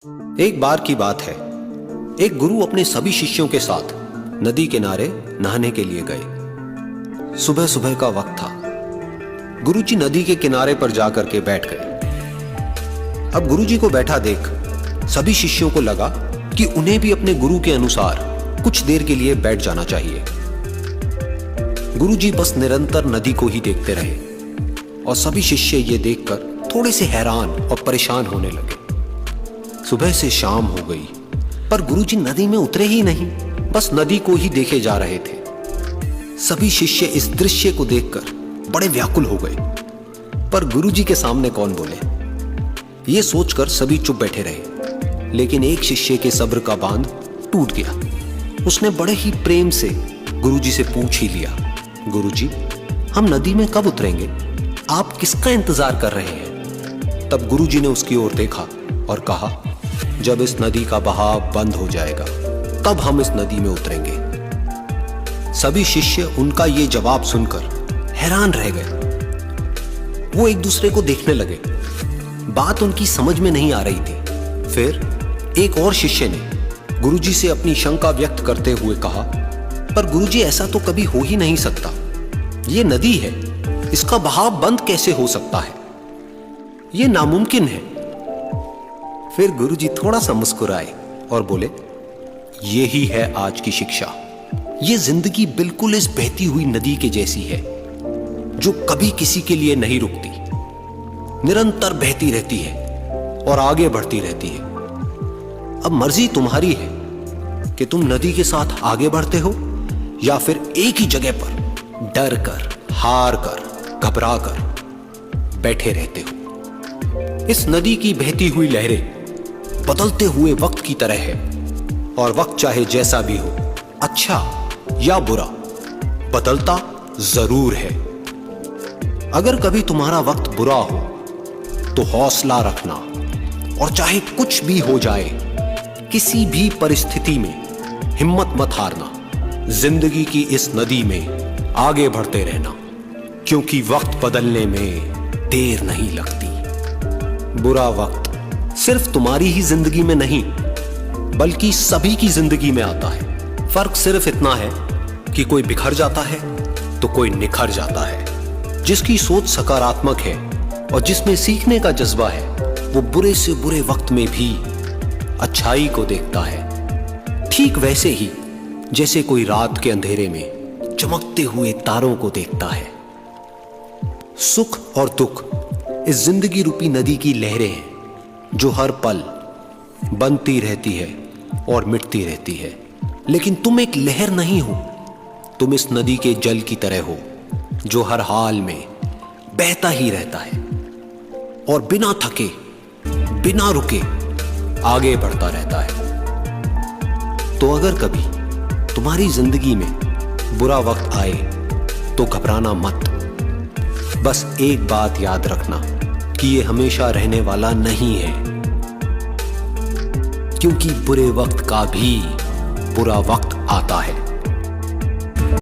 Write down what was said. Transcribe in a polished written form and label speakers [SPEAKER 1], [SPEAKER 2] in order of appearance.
[SPEAKER 1] एक बार की बात है, एक गुरु अपने सभी शिष्यों के साथ नदी किनारे नहाने के लिए गए। सुबह सुबह का वक्त था। गुरुजी नदी के किनारे पर जाकर के बैठ गए। अब गुरुजी को बैठा देख सभी शिष्यों को लगा कि उन्हें भी अपने गुरु के अनुसार कुछ देर के लिए बैठ जाना चाहिए। गुरुजी बस निरंतर नदी को ही देखते रहे और सभी शिष्य ये देखकर थोड़े से हैरान और परेशान होने लगे। सुबह से शाम हो गई पर गुरुजी नदी में उतरे ही नहीं, बस नदी को ही देखे जा रहे थे। सभी शिष्य इस दृश्य को देखकर बड़े व्याकुल हो गए, पर गुरुजी के सामने कौन बोले, ये सोचकर सभी चुप बैठे रहे। लेकिन एक शिष्य के सब्र का बांध टूट गया। उसने बड़े ही प्रेम से गुरुजी से पूछ ही लिया, गुरुजी, हम नदी में कब उतरेंगे? आप किसका इंतजार कर रहे हैं? तब गुरुजी ने उसकी ओर देखा और कहा, जब इस नदी का बहाव बंद हो जाएगा तब हम इस नदी में उतरेंगे। सभी शिष्य उनका ये जवाब सुनकर हैरान रह गए। वो एक दूसरे को देखने लगे। बात उनकी समझ में नहीं आ रही थी। फिर एक और शिष्य ने गुरुजी से अपनी शंका व्यक्त करते हुए कहा, पर गुरुजी, ऐसा तो कभी हो ही नहीं सकता। ये नदी है, इसका बहाव बंद कैसे हो सकता है? ये नामुमकिन है। फिर गुरुजी थोड़ा सा मुस्कुराए और बोले, यही है आज की शिक्षा। ये जिंदगी बिल्कुल इस बहती हुई नदी के जैसी है, जो कभी किसी के लिए नहीं रुकती, निरंतर बहती रहती है और आगे बढ़ती रहती है। अब मर्जी तुम्हारी है कि तुम नदी के साथ आगे बढ़ते हो या फिर एक ही जगह पर डर कर, हार कर, घबरा कर बैठे रहते हो। इस नदी की बहती हुई लहरें बदलते हुए वक्त की तरह है, और वक्त चाहे जैसा भी हो, अच्छा या बुरा, बदलता जरूर है। अगर कभी तुम्हारा वक्त बुरा हो तो हौसला रखना, और चाहे कुछ भी हो जाए, किसी भी परिस्थिति में हिम्मत मत हारना। जिंदगी की इस नदी में आगे बढ़ते रहना, क्योंकि वक्त बदलने में देर नहीं लगती। बुरा वक्त सिर्फ तुम्हारी ही जिंदगी में नहीं, बल्कि सभी की जिंदगी में आता है। फर्क सिर्फ इतना है कि कोई बिखर जाता है तो कोई निखर जाता है। जिसकी सोच सकारात्मक है और जिसमें सीखने का जज्बा है, वो बुरे से बुरे वक्त में भी अच्छाई को देखता है। ठीक वैसे ही जैसे कोई रात के अंधेरे में चमकते हुए तारों को देखता है। सुख और दुख इस जिंदगी रूपी नदी की लहरें हैं, जो हर पल बनती रहती है और मिटती रहती है। लेकिन तुम एक लहर नहीं हो, तुम इस नदी के जल की तरह हो, जो हर हाल में बहता ही रहता है और बिना थके, बिना रुके आगे बढ़ता रहता है। तो अगर कभी तुम्हारी जिंदगी में बुरा वक्त आए तो घबराना मत। बस एक बात याद रखना कि ये हमेशा रहने वाला नहीं है, क्योंकि बुरे वक्त का भी बुरा वक्त आता है।